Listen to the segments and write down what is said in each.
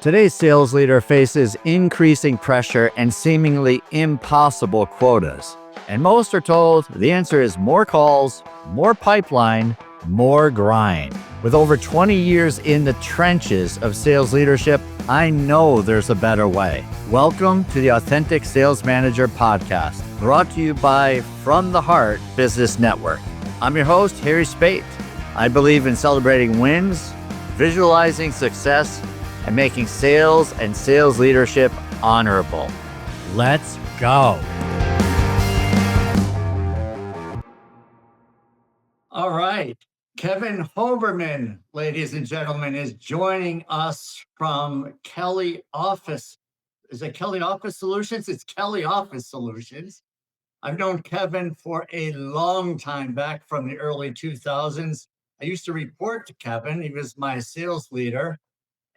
Today's sales leader faces increasing pressure and seemingly impossible quotas. And most are told the answer is more calls, more pipeline, more grind. With over 20 years in the trenches of sales leadership, I know there's a better way. Welcome to the Authentic Sales Manager podcast, brought to you by From the Heart Business Network. I'm your host, Harry Spaight. I believe in celebrating wins, visualizing success, and making sales and sales leadership honorable. Let's go. All right. Kevin Hoverman, ladies and gentlemen, is joining us from Kelly Office. Is it Kelly Office Solutions? It's Kelly Office Solutions. I've known Kevin for a long time, back from the early 2000s. I used to report to Kevin. He was my sales leader.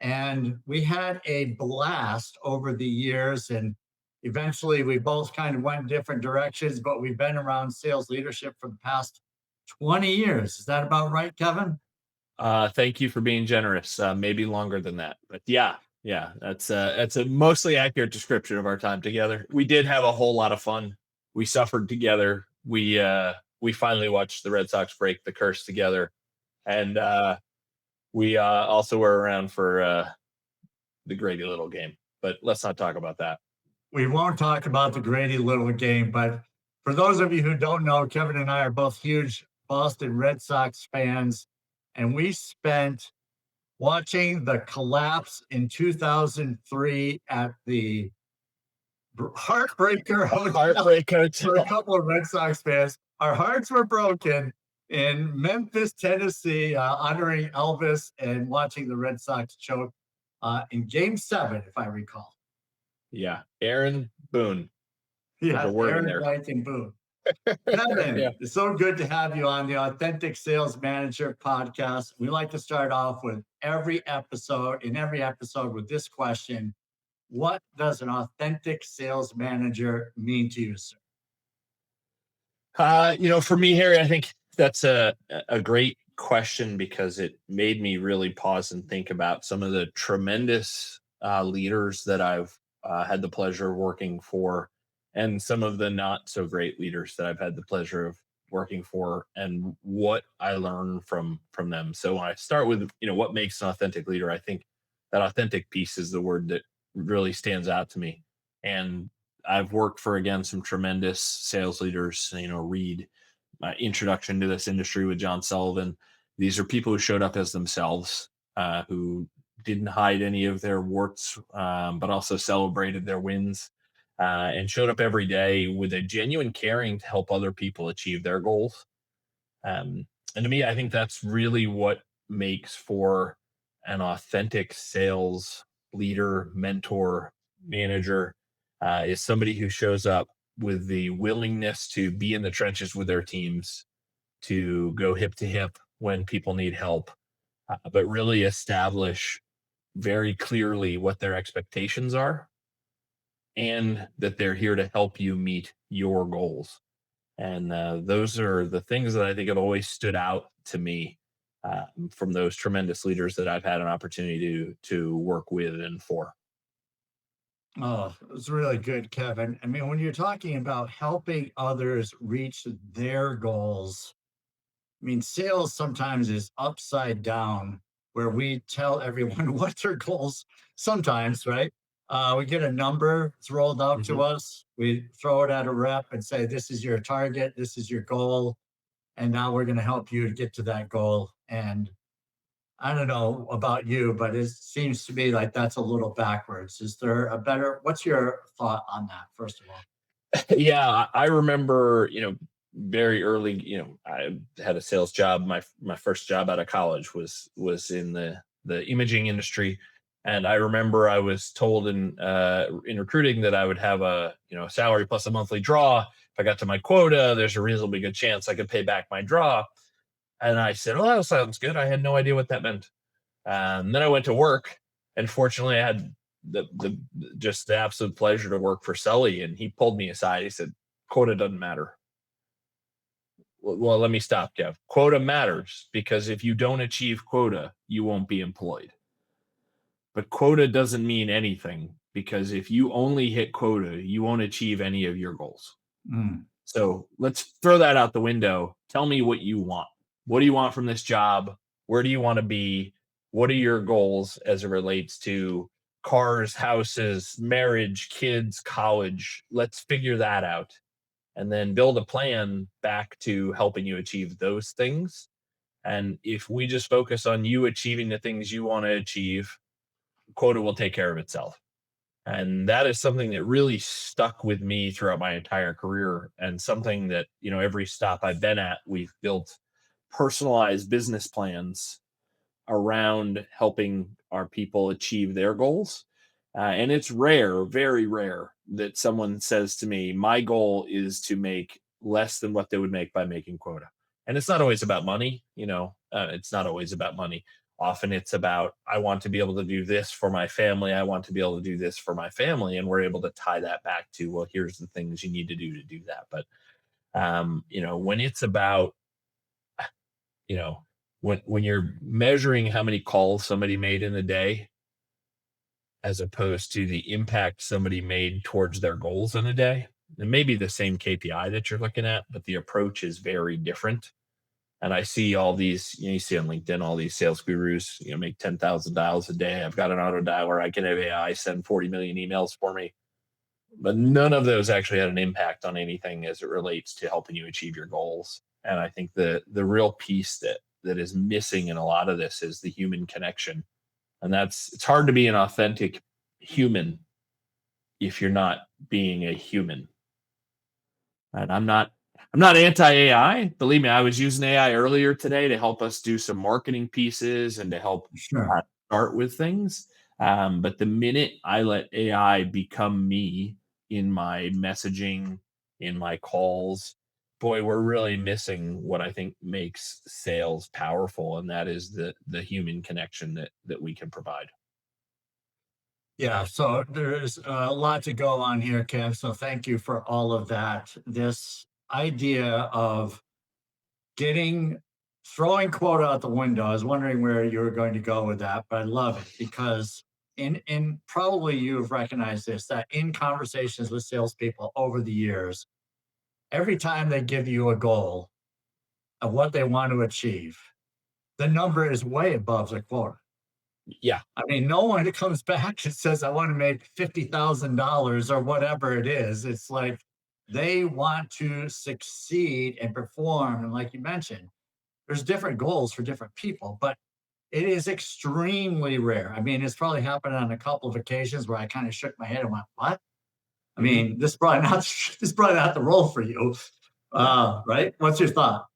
And we had a blast over the years. And eventually we both kind of went different directions, but we've been around sales leadership for the past 20 years. Is that about right, Kevin? Thank you for being generous. Maybe longer than that, but yeah, that's a mostly accurate description of our time together. We did have a whole lot of fun. We suffered together. We finally watched the Red Sox break the curse together, and we also were around for the Grady Little game. But let's not talk about that. We won't talk about the Grady Little game, but for those of you who don't know, Kevin and I are both huge Boston Red Sox fans, and we spent watching the collapse in 2003 at the Heartbreaker Hotel for a couple of Red Sox fans. Our hearts were broken in Memphis, Tennessee, honoring Elvis and watching the Red Sox choke in Game 7, if I recall. Yeah, Aaron Boone. Yeah, Aaron and Boone. Kevin, yeah. It's so good to have you on the Authentic Sales Manager podcast. We like to start off with every episode with this question: what does an authentic sales manager mean to you, sir? For me, Harry, I think that's a great question, because it made me really pause and think about some of the tremendous leaders that I've had the pleasure of working for, and some of the not so great leaders that I've had the pleasure of working for, and what I learned from them. So when I start with, what makes an authentic leader, I think that authentic piece is the word that really stands out to me. And I've worked for, again, some tremendous sales leaders, Reed, my introduction to this industry with John Sullivan. These are people who showed up as themselves, who didn't hide any of their warts, but also celebrated their wins, and showed up every day with a genuine caring to help other people achieve their goals. And to me, I think that's really what makes for an authentic sales leader, mentor, manager, is somebody who shows up with the willingness to be in the trenches with their teams, to go hip to hip when people need help, but really establish very clearly what their expectations are, and that they're here to help you meet your goals. And those are the things that I think have always stood out to me from those tremendous leaders that I've had an opportunity to work with and for. Oh, it was really good, Kevin. I mean, when you're talking about helping others reach their goals, I mean, sales sometimes is upside down, where we tell everyone what their goals sometimes, right? We get a number, it's rolled out to us. We throw it at a rep and say, this is your target, this is your goal. And now we're going to help you get to that goal. And I don't know about you, but it seems to me like that's a little backwards. Is there a better, what's your thought on that, first of all? Yeah, I remember, very early, I had a sales job. My first job out of college was in the imaging industry. And I remember I was told in recruiting that I would have a salary plus a monthly draw. If I got to my quota, there's a reasonably good chance I could pay back my draw. And I said, "Oh, that sounds good." I had no idea what that meant. Then I went to work, and fortunately, I had the just the absolute pleasure to work for Sully. And he pulled me aside. He said, "Quota doesn't matter." Well, let me stop, Kev. Quota matters, because if you don't achieve quota, you won't be employed. but quota doesn't mean anything, because if you only hit quota, you won't achieve any of your goals. Mm. So let's throw that out the window. Tell me what you want. What do you want from this job? Where do you want to be? What are your goals as it relates to cars, houses, marriage, kids, college? Let's figure that out and then build a plan back to helping you achieve those things. And if we just focus on you achieving the things you want to achieve, quota will take care of itself. And that is something that really stuck with me throughout my entire career, and something that, every stop I've been at, we've built personalized business plans around helping our people achieve their goals. And it's rare, very rare, that someone says to me, my goal is to make less than what they would make by making quota. And it's not always about money, it's not always about money. Often it's about, I want to be able to do this for my family. I want to be able to do this for my family. And we're able to tie that back to, well, here's the things you need to do that. But, when it's about, you know, when you're measuring how many calls somebody made in a day, as opposed to the impact somebody made towards their goals in a day, it may be the same KPI that you're looking at, but the approach is very different. And I see all these, you see on LinkedIn, all these sales gurus, make 10,000 dials a day. I've got an auto dialer. I can have AI send 40 million emails for me. But none of those actually had an impact on anything as it relates to helping you achieve your goals. And I think the real piece that is missing in a lot of this is the human connection. And it's hard to be an authentic human if you're not being a human. And I'm not anti-AI. Believe me, I was using AI earlier today to help us do some marketing pieces and to help Sure. start with things. But the minute I let AI become me in my messaging, in my calls, boy, we're really missing what I think makes sales powerful, and that is the human connection that we can provide. Yeah, so there's a lot to go on here, Kev. So thank you for all of that. This idea of getting throwing quota out the window. I was wondering where you were going to go with that, but I love it because in probably you've recognized this, that in conversations with salespeople over the years, every time they give you a goal of what they want to achieve, the number is way above the quota. Yeah. I mean, no one comes back and says, I want to make $50,000 or whatever it is. It's like they want to succeed and perform. And like you mentioned, there's different goals for different people, but it is extremely rare. I mean, it's probably happened on a couple of occasions where I kind of shook my head and went, "What? I Mhm. mean, this is probably not this is probably not the role for you." Yeah. Right? What's your thought?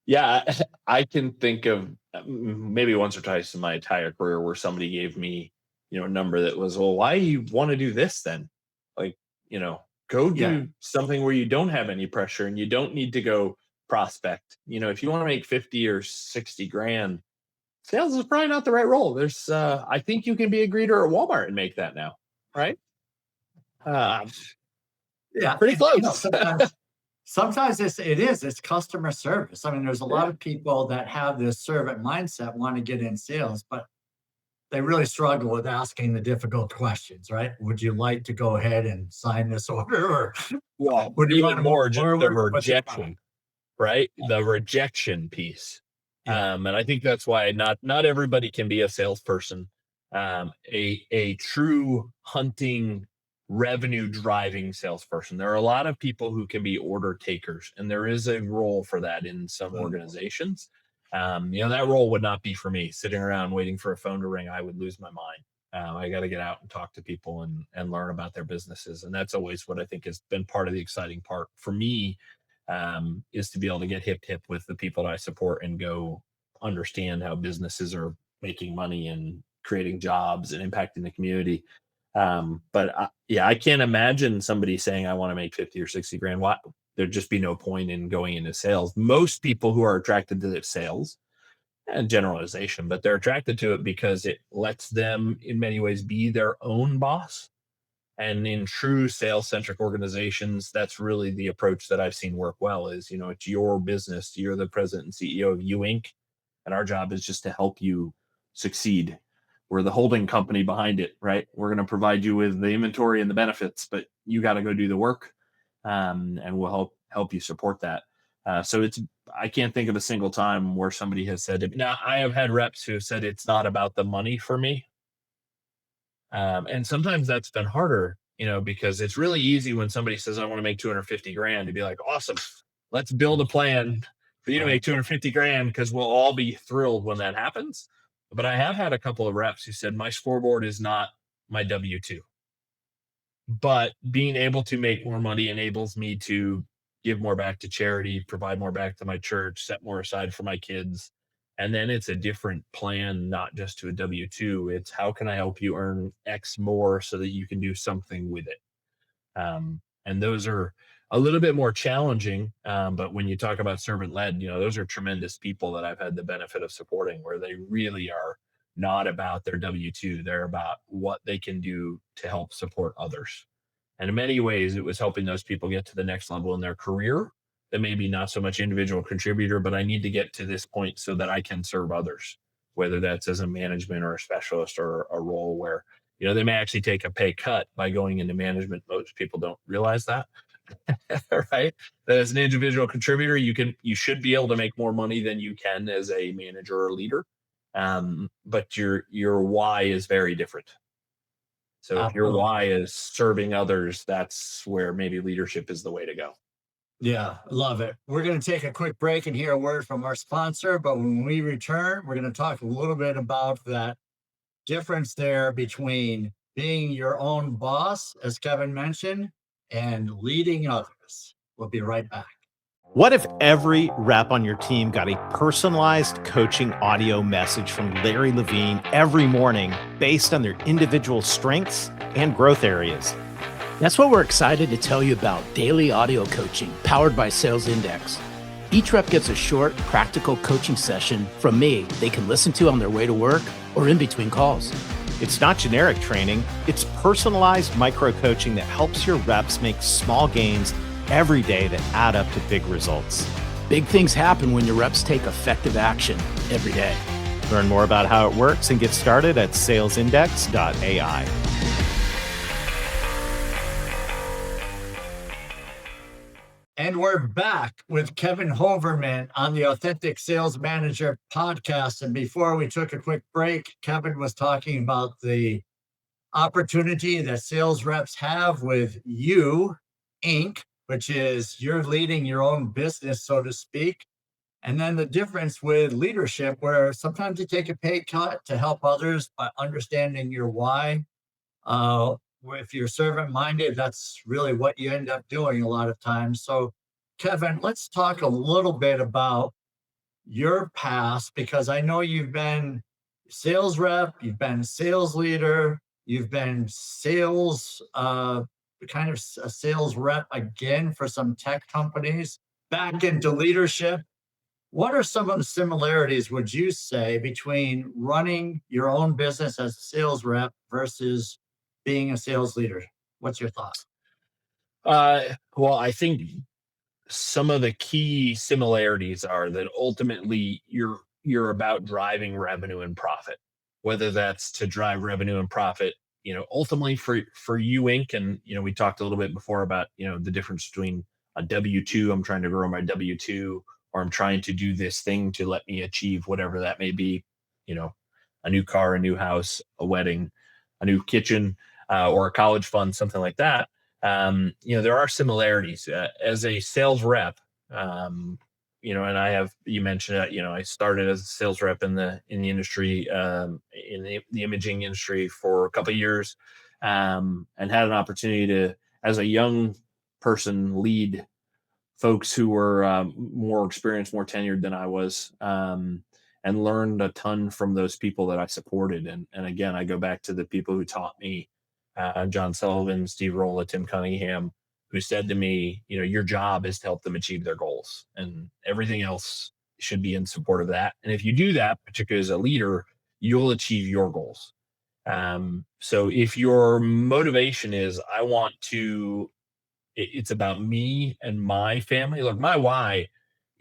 Yeah, I can think of maybe once or twice in my entire career where somebody gave me, a number that was, well, why you want to do this then? Like, go Yeah. do something where you don't have any pressure and you don't need to go prospect. If you want to make 50 or 60 grand, sales is probably not the right role. I think you can be a greeter at Walmart and make that now, right? Uh, Yeah. Pretty And close. sometimes it's customer service. I mean, there's a lot Yeah. of people that have this servant mindset, want to get in sales, but they really struggle with asking the difficult questions, right? Would you like to go ahead and sign this order, or Well, would you want even to move more just the forward? What's your thought? rejection, right? The rejection piece. Yeah. And I think that's why not everybody can be a salesperson. A true hunting, revenue driving salesperson. There are a lot of people who can be order takers, and there is a role for that in some Mm. organizations. That role would not be for me. Sitting around waiting for a phone to ring, I would lose my mind. I got to get out and talk to people and learn about their businesses, and that's always what I think has been part of the exciting part for me, is to be able to get hip hip with the people that I support and go understand how businesses are making money and creating jobs and impacting the community. Yeah, I can't imagine somebody saying I want to make 50 or 60 grand. Why? There'd just be no point in going into sales. Most people who are attracted to the sales, and generalization, but they're attracted to it because it lets them in many ways be their own boss. And in true sales centric organizations, that's really the approach that I've seen work well. Is, it's your business, you're the president and CEO of you Inc, and our job is just to help you succeed we're the holding company behind it, right? We're going to provide you with the inventory and the benefits, but you got to go do the work, and we'll help you support that. So I can't think of a single time where somebody has said it. Now, I have had reps who have said it's not about the money for me. And sometimes that's been harder, because it's really easy when somebody says, I want to make 250 grand, to be like, awesome, let's build a plan for you to make 250 grand, because we'll all be thrilled when that happens. But I have had a couple of reps who said, my scoreboard is not my W-2. But being able to make more money enables me to give more back to charity, provide more back to my church, set more aside for my kids. And then it's a different plan, not just to a W-2. It's how can I help you earn X more so that you can do something with it? And those are a little bit more challenging. But when you talk about servant led, those are tremendous people that I've had the benefit of supporting, where they really are not about their W-2. They're about what they can do to help support others. And in many ways, it was helping those people get to the next level in their career. That maybe not so much individual contributor, but I need to get to this point so that I can serve others, whether that's as a management or a specialist or a role where, they may actually take a pay cut by going into management. Most people don't realize that, right? That as an individual contributor, you should be able to make more money than you can as a manager or leader. But your why is very different. So if your why is serving others, that's where maybe leadership is the way to go. Yeah, love it. We're going to take a quick break and hear a word from our sponsor. But when we return, we're going to talk a little bit about that difference there between being your own boss, as Kevin mentioned, and leading others. We'll be right back. What if every rep on your team got a personalized coaching audio message from Larry Levine every morning based on their individual strengths and growth areas? That's what we're excited to tell you about, daily audio coaching powered by Sales Index. Each rep gets a short, practical coaching session from me they can listen to on their way to work or in between calls. It's not generic training, it's personalized micro coaching that helps your reps make small gains every day that add up to big results. Big things happen when your reps take effective action every day. Learn more about how it works and get started at salesindex.ai. And we're back with Kevin Hoverman on the Authentic Sales Manager podcast. And before we took a quick break, Kevin was talking about the opportunity that sales reps have with you, Inc., which is you're leading your own business, so to speak. And then the difference with leadership, where sometimes you take a pay cut to help others by understanding your why. If you're servant-minded, that's really what you end up doing a lot of times. So, Kevin, let's talk a little bit about your past, because I know you've been sales rep, you've been sales leader, you've been sales, kind of a sales rep again for some tech companies, back into leadership. What are some of the similarities, would you say, between running your own business as a sales rep versus being a sales leader? What's your thoughts? Well, I think some of the key similarities are that ultimately you're about driving revenue and profit, whether that's to drive revenue and profit, ultimately for you, Inc. And, we talked a little bit before about, the difference between a W-2, I'm trying to grow my W-2, or I'm trying to do this thing to let me achieve whatever that may be, a new car, a new house, a wedding, a new kitchen, or a college fund, something like that. There are similarities as a sales rep. And you mentioned that, I started as a sales rep in the industry, in the imaging industry for a couple of years, and had an opportunity to, as a young person, lead folks who were more experienced, more tenured than I was, and learned a ton from those people that I supported. And again, I go back to the people who taught me, John Sullivan, Steve Rolla, Tim Cunningham, who said to me, your job is to help them achieve their goals, and everything else should be in support of that. And if you do that, particularly as a leader, you'll achieve your goals. So if your motivation is, it's about me and my family. Look, my why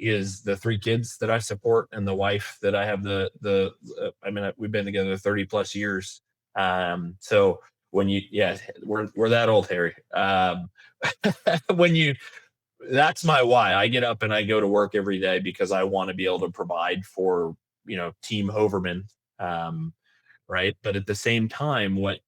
is the 3 kids that I support and the wife that I have. We've been together 30 plus years. So we're that old, Harry. That's my why. I get up and I go to work every day because I want to be able to provide for, Team Hoverman. Right. But at the same time, what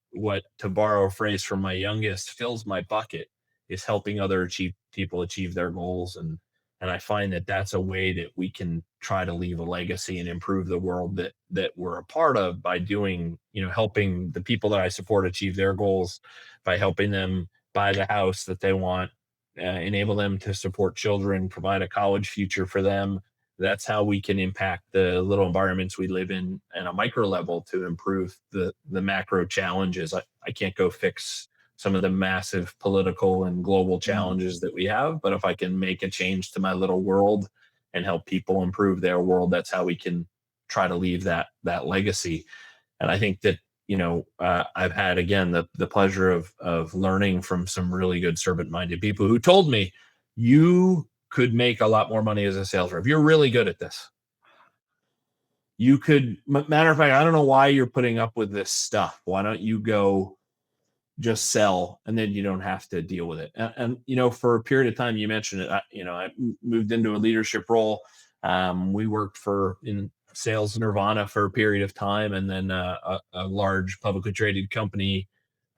to borrow a phrase from my youngest fills my bucket is helping other people achieve their goals. And I find that that's a way that we can try to leave a legacy and improve the world that we're a part of by doing, helping the people that I support achieve their goals, by helping them buy the house that they want, enable them to support children, provide a college future for them. That's how we can impact the little environments we live in at a micro level to improve the macro challenges. I can't go fix some of the massive political and global challenges that we have, but if I can make a change to my little world and help people improve their world, that's how we can try to leave that legacy. And I think that, I've had, again, the pleasure of learning from some really good servant-minded people who told me, you could make a lot more money as a sales rep. You're really good at this. You could, matter of fact, I don't know why you're putting up with this stuff. Why don't you go just sell, and then you don't have to deal with it. And for a period of time, you mentioned it, I moved into a leadership role. We worked in sales nirvana for a period of time. And then a large publicly traded company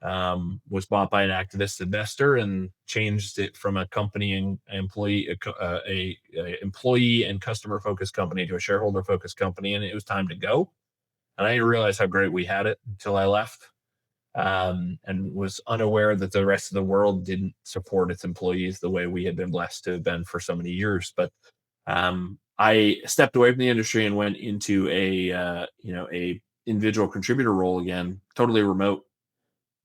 was bought by an activist investor and changed it from a company and employee and customer focused company to a shareholder focused company. And it was time to go. And I didn't realize how great we had it until I left, and was unaware that the rest of the world didn't support its employees the way we had been blessed to have been for so many years. But I stepped away from the industry and went into a individual contributor role again, totally remote.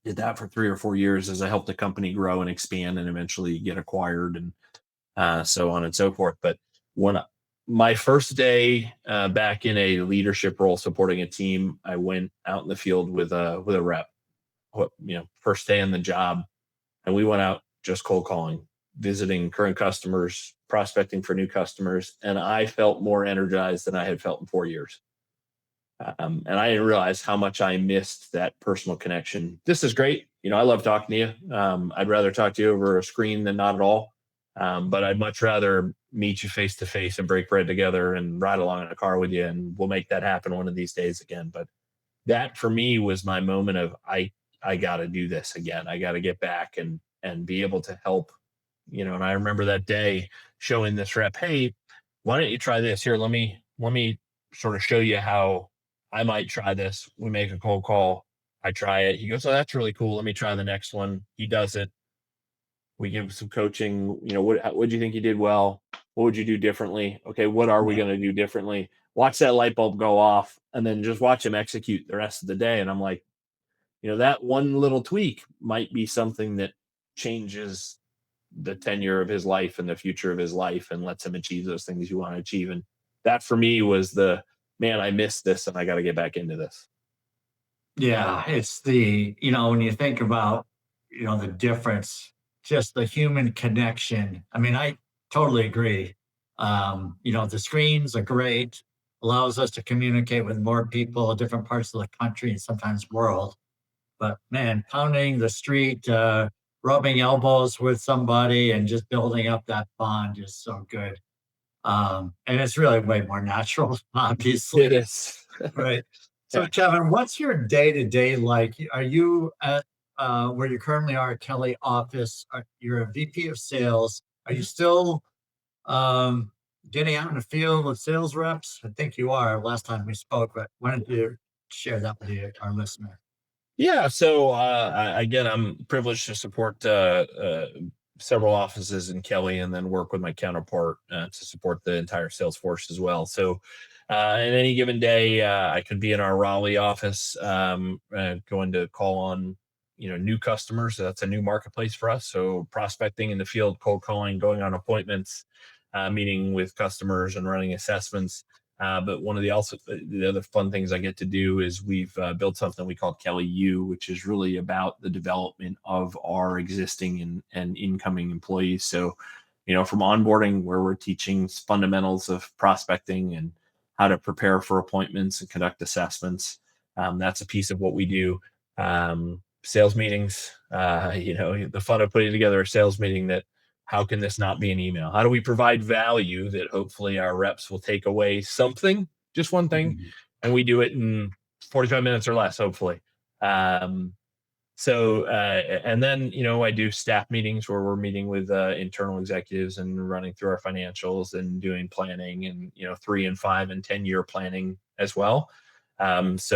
Did that for 3 or 4 years as I helped the company grow and expand and eventually get acquired, and so on and so forth. But my first day back in a leadership role supporting a team, I went out in the field with a rep. First day in the job, and we went out just cold calling, visiting current customers, prospecting for new customers, and I felt more energized than I had felt in 4 years. And I didn't realize how much I missed that personal connection. This is great. I love talking to you. I'd rather talk to you over a screen than not at all. But I'd much rather meet you face to face and break bread together and ride along in a car with you. And we'll make that happen one of these days again. But that for me was my moment of, I got to do this again. I got to get back and be able to help, and I remember that day showing this rep, hey, why don't you try this here? Let me sort of show you how I might try this. We make a cold call. I try it. He goes, oh, that's really cool. Let me try the next one. He does it. We give him some coaching. What do you think you did well? What would you do differently? Okay, what are we going to do differently? Watch that light bulb go off, and then just watch him execute the rest of the day. And I'm like, that one little tweak might be something that changes the tenure of his life and the future of his life and lets him achieve those things you want to achieve. And that for me was man, I missed this and I got to get back into this. Yeah, it's when you think about, the difference, just the human connection. I mean, I totally agree. The screens are great, allows us to communicate with more people in different parts of the country and sometimes world. But man, pounding the street, rubbing elbows with somebody and just building up that bond is so good. And it's really way more natural, obviously. It is. Right. So, Kevin, what's your day-to-day like? Are you at where you currently are at Kelly office? You're a VP of sales. Are you still getting out in the field with sales reps? I think you are last time we spoke, but why don't you share that with our listener? Yeah. So again, I'm privileged to support several offices in Kelly and then work with my counterpart to support the entire sales force as well. So in any given day, I could be in our Raleigh office going to call on new customers. So that's a new marketplace for us. So prospecting in the field, cold calling, going on appointments, meeting with customers and running assessments. But one of the other fun things I get to do is we've built something we call Kelly U, which is really about the development of our existing and incoming employees. So, from onboarding, where we're teaching fundamentals of prospecting and how to prepare for appointments and conduct assessments. That's a piece of what we do. Sales meetings, the fun of putting together a sales meeting, that how can this not be an email? How do we provide value that hopefully our reps will take away something, just one thing, and we do it in 45 minutes or less, hopefully. And then, I do staff meetings where we're meeting with internal executives and running through our financials and doing planning and, 3 and 5 and 10-year planning as well. It's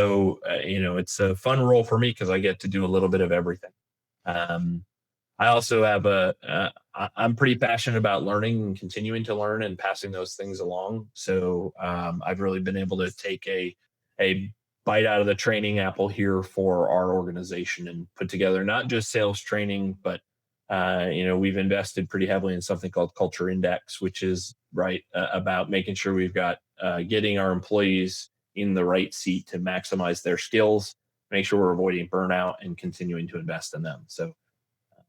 a fun role for me because I get to do a little bit of everything. I also have I'm pretty passionate about learning and continuing to learn and passing those things along. So I've really been able to take a bite out of the training apple here for our organization and put together not just sales training, but we've invested pretty heavily in something called Culture Index, which is about making sure we've got getting our employees in the right seat to maximize their skills, make sure we're avoiding burnout, and continuing to invest in them. So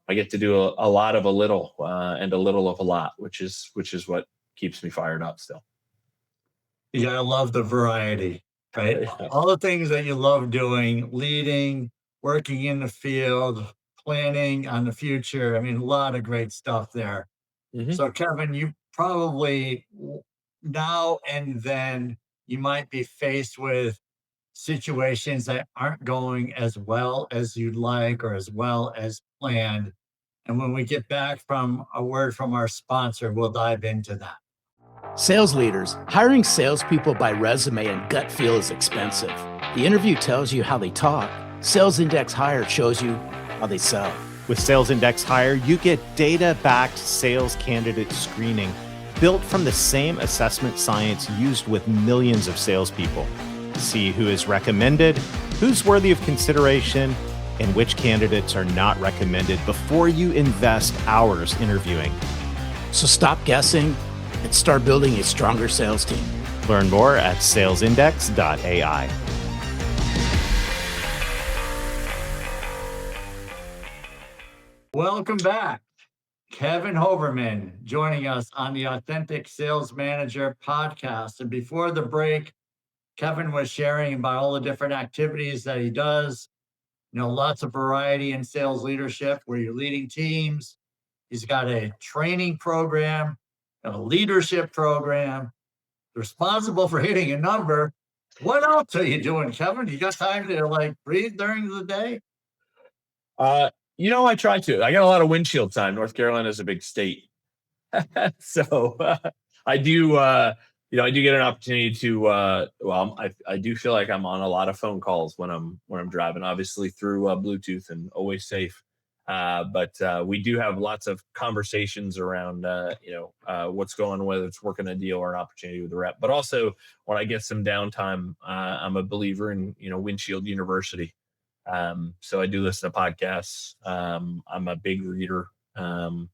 I get to do a lot of a little and a little of a lot, which is what keeps me fired up still. Yeah, I love the variety, right? All the things that you love doing, leading, working in the field, planning on the future. I mean, a lot of great stuff there. So, Kevin, you probably now and then you might be faced with situations that aren't going as well as you'd like or as well as planned. And when we get back from a word from our sponsor, we'll dive into that. Sales leaders, hiring salespeople by resume and gut feel is expensive. The interview tells you how they talk. Sales Index Hire shows you how they sell. With Sales Index Hire, you get data-backed sales candidate screening built from the same assessment science used with millions of salespeople. See who is recommended, who's worthy of consideration, and which candidates are not recommended before you invest hours interviewing. So stop guessing and start building a stronger sales team. Learn more at salesindex.ai. Welcome back. Kevin Hoverman joining us on the Authentic Sales Manager podcast. And before the break, Kevin was sharing about all the different activities that he does. Lots of variety in sales leadership where you're leading teams. He's got a training program, a leadership program, responsible for hitting a number. What else are you doing, Kevin? You got time to breathe during the day? I try to. I got a lot of windshield time. North Carolina is a big state. So I do, I do get an opportunity to, I do feel like I'm on a lot of phone calls when I'm driving, obviously through Bluetooth and always safe. But we do have lots of conversations around, what's going on, whether it's working a deal or an opportunity with a rep. But also when I get some downtime, I'm a believer in, Windshield University. So I do listen to podcasts. I'm a big reader. I'm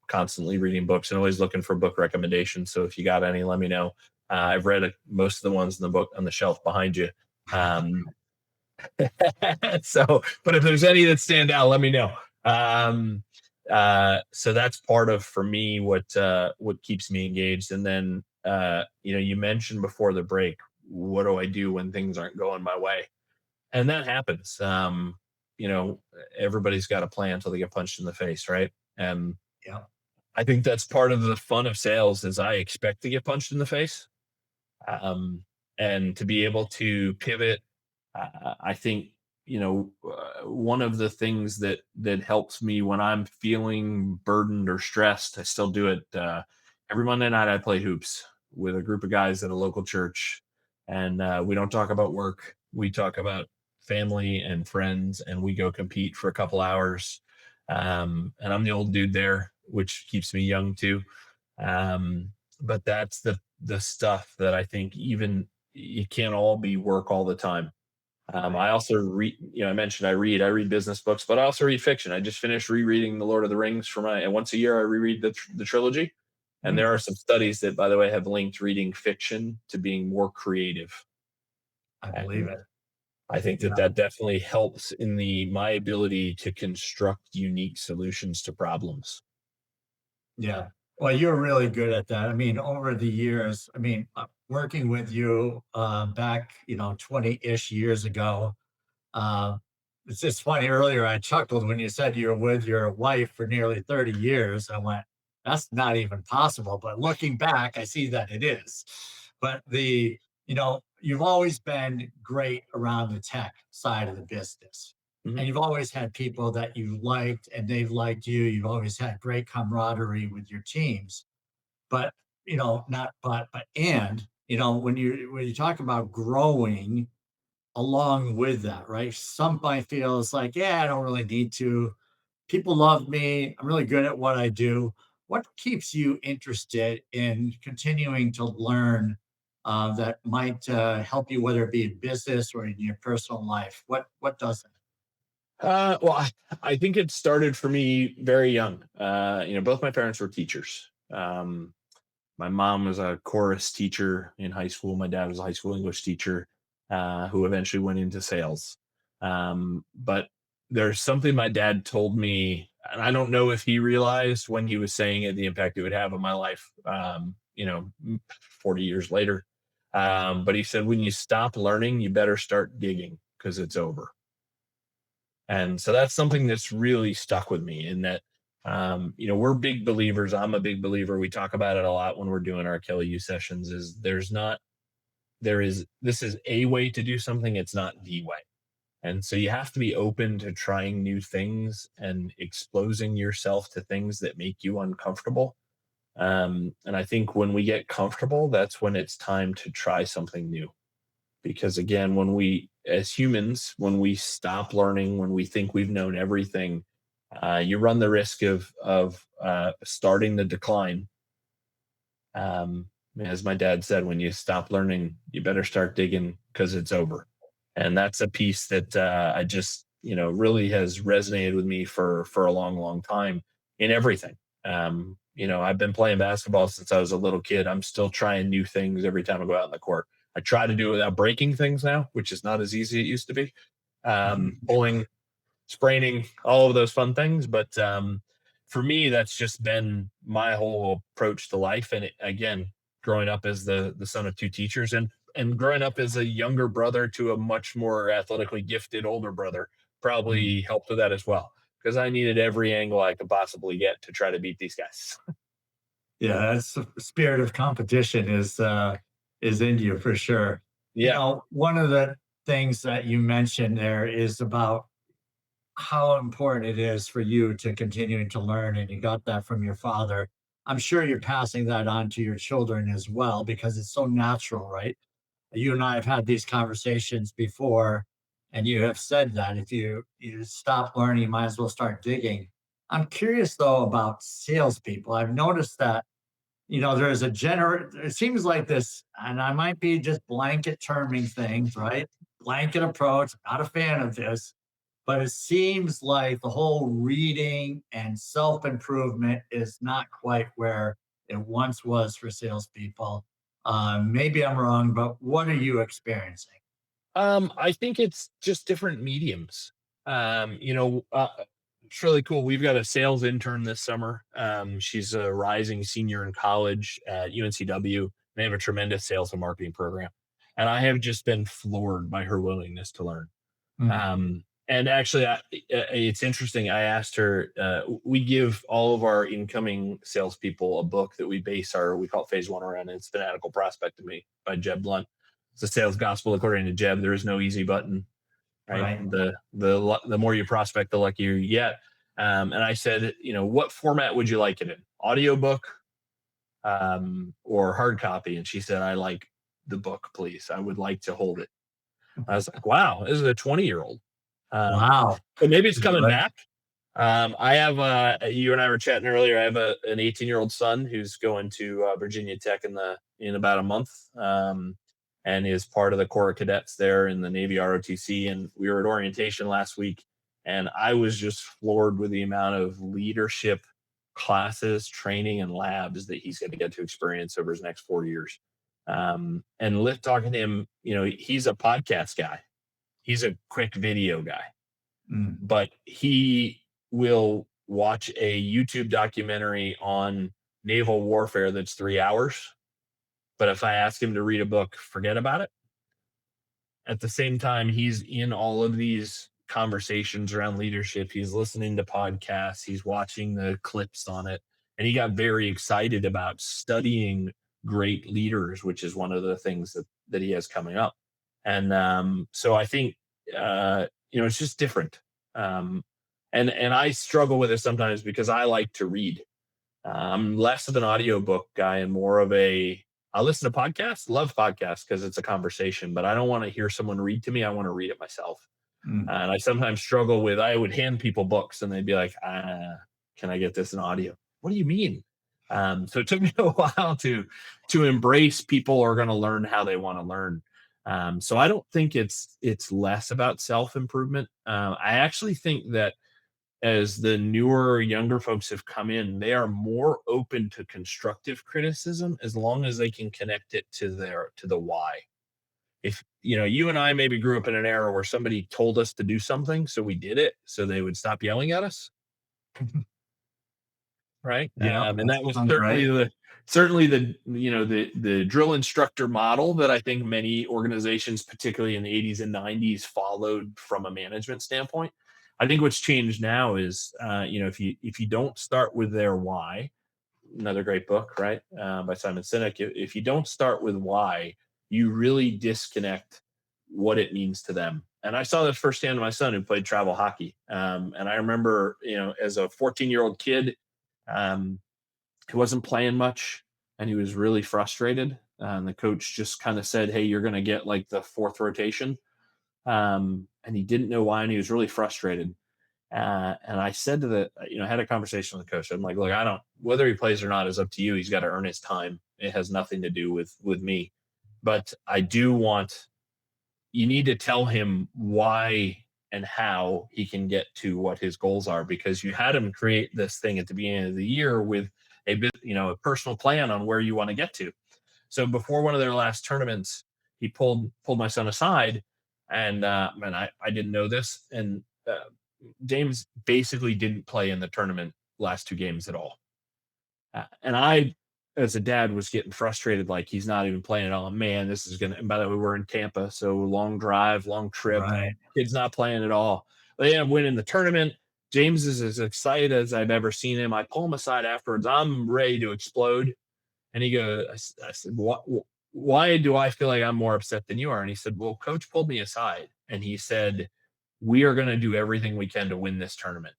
constantly reading books and always looking for book recommendations. So if you got any, let me know. I've read most of the ones in the book on the shelf behind you. But if there's any that stand out, let me know. So that's part of, for me, what keeps me engaged. And then, you mentioned before the break, what do I do when things aren't going my way? And that happens. Everybody's got a plan until they get punched in the face, right? And yeah, I think that's part of the fun of sales is I expect to get punched in the face. And to be able to pivot, I think, one of the things that helps me when I'm feeling burdened or stressed, I still do it. Every Monday night I play hoops with a group of guys at a local church. And we don't talk about work. We talk about family and friends, and we go compete for a couple hours. And I'm the old dude there, which keeps me young too. But that's the stuff that I think even it can't all be work all the time. I also read, I mentioned I read business books, but I also read fiction. I just finished rereading The Lord of the Rings and once a year I reread the trilogy. And there are some studies that, by the way, have linked reading fiction to being more creative. I believe it. I think that definitely helps in my ability to construct unique solutions to problems. Yeah. Well, you're really good at that. I mean, over the years, working with you back, 20-ish years ago, uh, it's just funny. Earlier, I chuckled when you said you were with your wife for nearly 30 years. I went, that's not even possible. But looking back, I see that it is. But you've always been great around the tech side of the business. Mhm. And you've always had people that you liked and they've liked you. You've always had great camaraderie with your teams. But, not but and, when you talk about growing along with that, right? Somebody feels like, yeah, I don't really need to. People love me. I'm really good at what I do. What keeps you interested in continuing to learn that might help you, whether it be in business or in your personal life? What doesn't? Well, I think it started for me very young. Both my parents were teachers. My mom was a chorus teacher in high school. My dad was a high school English teacher who eventually went into sales. But there's something my dad told me, and I don't know if he realized when he was saying it, the impact it would have on my life, 40 years later. But he said, when you stop learning, you better start digging because it's over. And so that's something that's really stuck with me in that, we're big believers. I'm a big believer. We talk about it a lot when we're doing our Kelly U sessions is this is a way to do something. It's not the way. And so you have to be open to trying new things and exposing yourself to things that make you uncomfortable. And I think when we get comfortable, that's when it's time to try something new. Because again, as humans, when we stop learning, when we think we've known everything, you run the risk of starting the decline. As my dad said, when you stop learning, you better start digging because it's over. And that's a piece that I just really has resonated with me for a long, long time in everything. I've been playing basketball since I was a little kid. I'm still trying new things every time I go out in the court. I try to do it without breaking things now, which is not as easy as it used to be. Pulling, spraining, all of those fun things. But for me, that's just been my whole approach to life. And again, growing up as the son of two teachers and growing up as a younger brother to a much more athletically gifted older brother probably helped with that as well. Because I needed every angle I could possibly get to try to beat these guys. Yeah, that's the spirit of competition is in you for sure. Yeah. One of the things that you mentioned there is about how important it is for you to continuing to learn, and you got that from your father. I'm sure you're passing that on to your children as well because it's so natural, right? You and I have had these conversations before, and you have said that if you stop learning, you might as well start digging. I'm curious though about salespeople. I've noticed that there's it seems like this, and I might be just blanket terming things, right? Blanket approach. Not a fan of this, but it seems like the whole reading and self improvement is not quite where it once was for salespeople. Maybe I'm wrong, but what are you experiencing? I think it's just different mediums. It's really cool. We've got a sales intern this summer. She's a rising senior in college at UNCW. They have a tremendous sales and marketing program. And I have just been floored by her willingness to learn. And actually, it's interesting. I asked her, we give all of our incoming salespeople a book that we call it phase one around. It's Fanatical Prospecting by Jeb Blunt. It's the sales gospel according to Jeb. There is no easy button, right? The more you prospect, the luckier you get. And I said, what format would you like it in? Audiobook or hard copy? And she said, I like the book, please. I would like to hold it. I was like, wow, this is a 20-year-old. Wow. But maybe it's coming back. I have you and I were chatting earlier. I have an 18-year-old son who's going to Virginia Tech in about a month, and is part of the Corps of Cadets there in the Navy ROTC. And we were at orientation last week, and I was just floored with the amount of leadership classes, training, and labs that he's going to get to experience over his next 4 years. And talking to him, he's a podcast guy. He's a quick video guy, but he will watch a YouTube documentary on naval warfare that's 3 hours. But if I ask him to read a book, forget about it. At the same time, he's in all of these conversations around leadership. He's listening to podcasts, he's watching the clips on it. And he got very excited about studying great leaders, which is one of the things that he has coming up. And so I think, it's just different. And I struggle with it sometimes because I like to read. I'm less of an audiobook guy and more of I listen to podcasts, love podcasts because it's a conversation, but I don't want to hear someone read to me. I want to read it myself. And I sometimes struggle with, I would hand people books and they'd be like, can I get this in audio? What do you mean? So it took me a while to embrace people are going to learn how they want to learn. So I don't think it's less about self-improvement. I actually think that as the newer, younger folks have come in, they are more open to constructive criticism as long as they can connect it to the why. If you and I maybe grew up in an era where somebody told us to do something, so we did it, so they would stop yelling at us. Right. Yeah, And that was sounds certainly the drill instructor model that I think many organizations, particularly in the 80s and 90s, followed from a management standpoint. I think what's changed now is, if you don't start with their why, another great book, right, by Simon Sinek. If you don't start with why, you really disconnect what it means to them. And I saw this firsthand in my son who played travel hockey. And I remember, as a 14-year-old kid, he wasn't playing much and he was really frustrated. And the coach just kind of said, "Hey, you're going to get like the fourth rotation." And he didn't know why. And he was really frustrated. And I said I had a conversation with the coach. I'm like, "Look, whether he plays or not is up to you. He's got to earn his time. It has nothing to do with me. But I do you need to tell him why and how he can get to what his goals are, because you had him create this thing at the beginning of the year with a personal plan on where you want to get to." So before one of their last tournaments, he pulled my son aside, and I didn't know this, and James basically didn't play in the tournament last two games at all. And I, as a dad, was getting frustrated, like he's not even playing at all. Man, this is gonna. And by the way, we're in Tampa, so long drive, long trip. Right. Kid's not playing at all. They end up winning the tournament. James is as excited as I've ever seen him. I pull him aside afterwards. I'm ready to explode. And he goes, I said, why do I feel like I'm more upset than you are? And he said, well, coach pulled me aside and he said, we are going to do everything we can to win this tournament.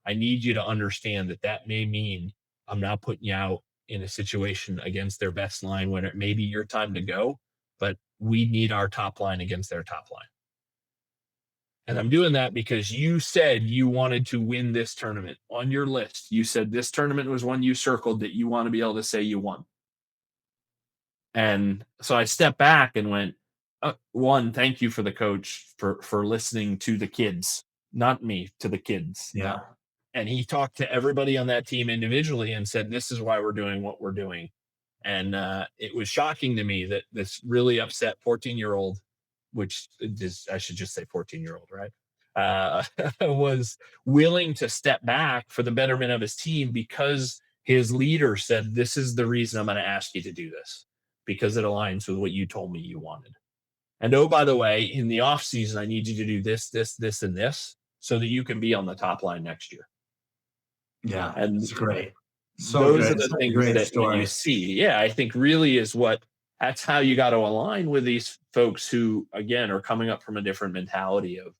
I need you to understand that may mean I'm not putting you out in a situation against their best line when it may be your time to go, but we need our top line against their top line. And I'm doing that because you said you wanted to win this tournament. On your list, you said this tournament was one you circled that you want to be able to say you won. And so I stepped back and went, one, thank you for the coach for listening to the kids, not me, to the kids. Yeah. And he talked to everybody on that team individually and said, this is why we're doing what we're doing. And it was shocking to me that this really upset 14-year-old, which is, I should just say 14-year-old, right? Was willing to step back for the betterment of his team because his leader said, this is the reason I'm going to ask you to do this, because it aligns with what you told me you wanted. And oh, by the way, in the off season, I need you to do this, this, this, and this so that you can be on the top line next year. Yeah, and it's great. So those good. are the things that you see. Yeah, I think really is that's how you got to align with these folks who, again, are coming up from a different mentality of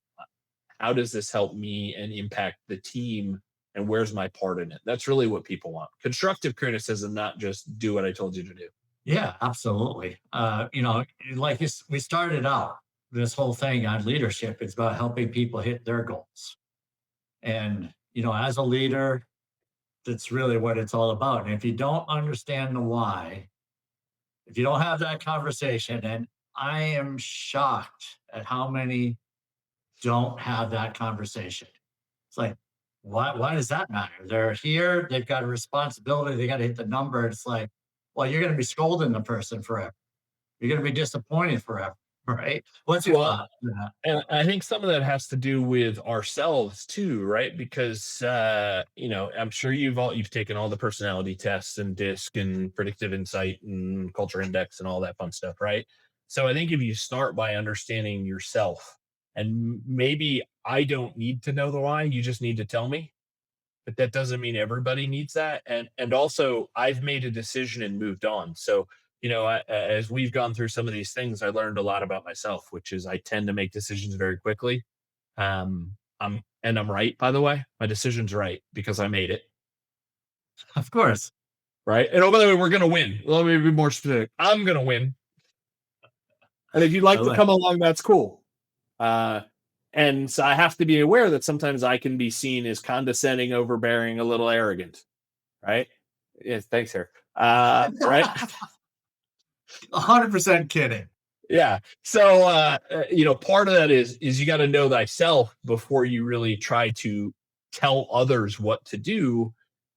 how does this help me and impact the team and where's my part in it? That's really what people want. Constructive criticism, not just do what I told you to do. Yeah, absolutely. We started out this whole thing on leadership. It's about helping people hit their goals. And, as a leader, that's really what it's all about. And if you don't understand the why, if you don't have that conversation, and I am shocked at how many don't have that conversation. It's like, why does that matter? They're here, they've got a responsibility, they got to hit the number. It's like, well, you're going to be scolding the person forever. You're going to be disappointed forever. right? What's your Well, thought on that? and I think some of that has to do with ourselves too, right? Because I'm sure you've taken all the personality tests and DISC and predictive insight and culture index and all that fun stuff, right? So I think if you start by understanding yourself, and maybe I don't need to know the why, you just need to tell me, but that doesn't mean everybody needs that. And also I've made a decision and moved on. So as we've gone through some of these things, I learned a lot about myself, which is I tend to make decisions very quickly. I'm right, by the way. My decision's right because I made it. Of course. Right. And by the way, we're gonna win. Let me be more specific. I'm gonna win. And if you'd like to come along, that's cool. And so I have to be aware that sometimes I can be seen as condescending, overbearing, a little arrogant. Right. Yes, thanks, sir. Right. 100% kidding. Yeah. So part of that is you got to know thyself before you really try to tell others what to do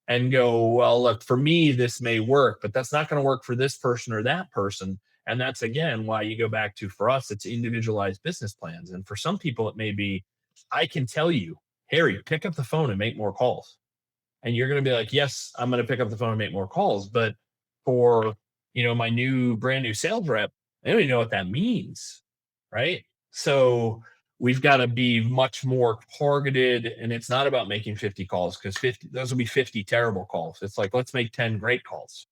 and go, well, look, for me, this may work, but that's not going to work for this person or that person. And that's again why you go back to, for us, it's individualized business plans. And for some people, it may be, I can tell you, Harry, pick up the phone and make more calls. And you're going to be like, yes, I'm going to pick up the phone and make more calls. But for, my brand new sales rep, they don't even know what that means. Right. So we've got to be much more targeted, and it's not about making 50 calls because those will be 50 terrible calls. It's like, let's make 10 great calls.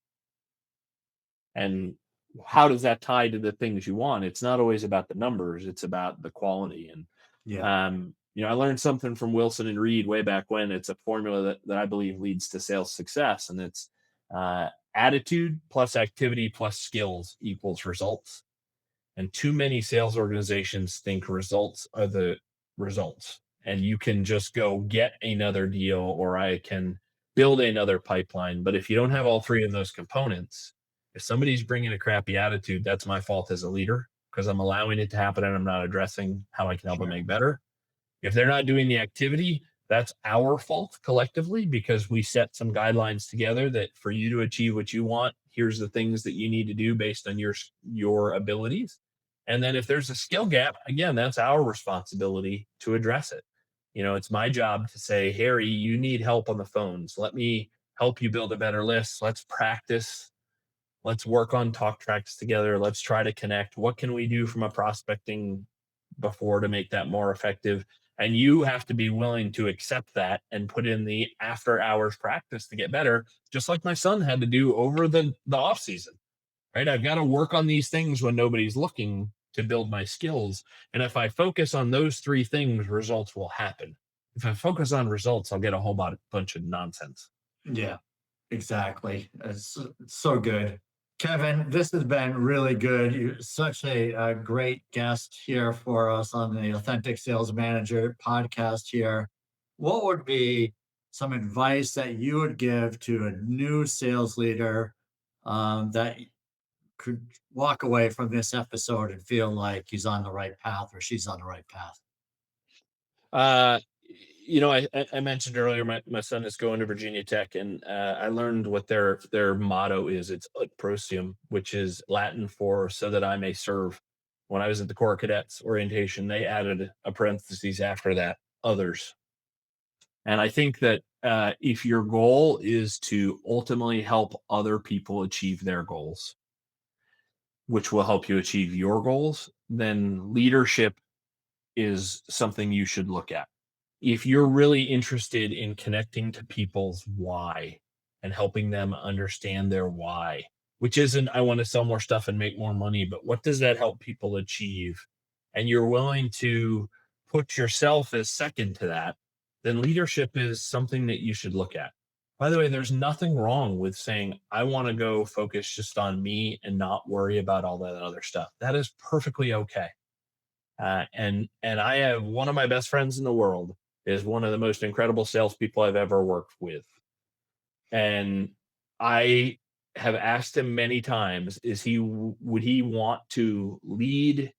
And how does that tie to the things you want? It's not always about the numbers. It's about the quality. And, I learned something from Wilson and Reed way back when. It's a formula that I believe leads to sales success. And it's attitude plus activity plus skills equals results. And too many sales organizations think results are the results. And you can just go get another deal, or I can build another pipeline. But if you don't have all three of those components, if somebody's bringing a crappy attitude, that's my fault as a leader because I'm allowing it to happen and I'm not addressing how I can help them make better. If they're not doing the activity, that's our fault collectively because we set some guidelines together that for you to achieve what you want, here's the things that you need to do based on your abilities. And then if there's a skill gap, again, that's our responsibility to address it. It's my job to say, Harry, you need help on the phones. Let me help you build a better list. Let's practice. Let's work on talk tracks together. Let's try to connect. What can we do from a prospecting before to make that more effective? And you have to be willing to accept that and put in the after hours practice to get better, just like my son had to do over the off season, right? I've got to work on these things when nobody's looking to build my skills. And if I focus on those three things, results will happen. If I focus on results, I'll get a whole bunch of nonsense. Yeah, exactly. It's so good. Kevin, this has been really good. You're such a great guest here for us on the Authentic Sales Manager podcast here. What would be some advice that you would give to a new sales leader that could walk away from this episode and feel like he's on the right path or she's on the right path? I mentioned earlier, my son is going to Virginia Tech, and I learned what their motto is. It's ut prostium, which is Latin for "so that I may serve." When I was at the Corps Cadets orientation, they added a parenthesis after that, others. And I think that if your goal is to ultimately help other people achieve their goals, which will help you achieve your goals, then leadership is something you should look at. If you're really interested in connecting to people's why and helping them understand their why, which isn't, I want to sell more stuff and make more money, but what does that help people achieve? And you're willing to put yourself as second to that, then leadership is something that you should look at. By the way, there's nothing wrong with saying, I want to go focus just on me and not worry about all that other stuff. That is perfectly okay. And I have one of my best friends in the world is one of the most incredible salespeople I've ever worked with. And I have asked him many times, would he want to lead,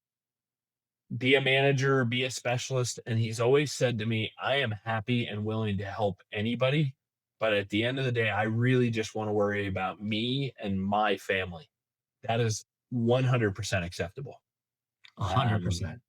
be a manager, be a specialist? And he's always said to me, I am happy and willing to help anybody. But at the end of the day, I really just want to worry about me and my family. That is 100% acceptable. 100%.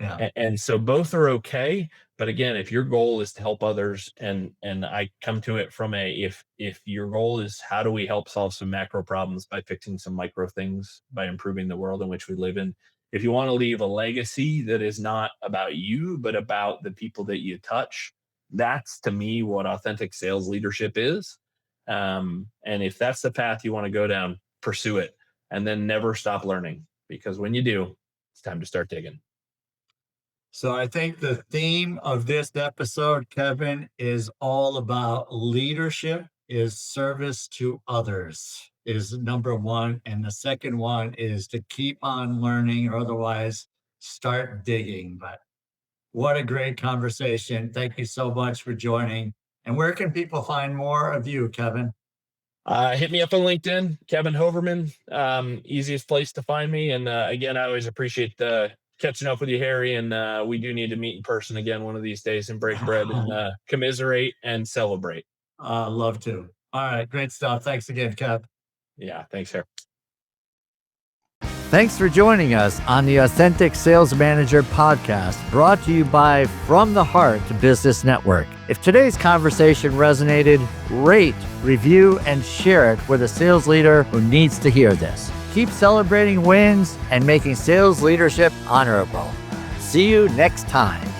Yeah. And so both are okay. But again, if your goal is to help others, and I come to it from if your goal is how do we help solve some macro problems by fixing some micro things, by improving the world in which we live in, if you want to leave a legacy that is not about you, but about the people that you touch, that's to me what authentic sales leadership is. And if that's the path you want to go down, pursue it, and then never stop learning, because when you do, it's time to start digging. So I think the theme of this episode, Kevin, is all about leadership is service to others is number one. And the second one is to keep on learning or otherwise start digging. But what a great conversation. Thank you so much for joining. And where can people find more of you, Kevin? Hit me up on LinkedIn, Kevin Hoverman, easiest place to find me. And again, I always appreciate catching up with you, Harry. And we do need to meet in person again one of these days and break bread and commiserate and celebrate. Love to. All right. Great stuff. Thanks again, Kev. Yeah. Thanks, Harry. Thanks for joining us on the Authentic Sales Manager podcast, brought to you by From the Heart Business Network. If today's conversation resonated, rate, review, and share it with a sales leader who needs to hear this. Keep celebrating wins and making sales leadership honorable. See you next time.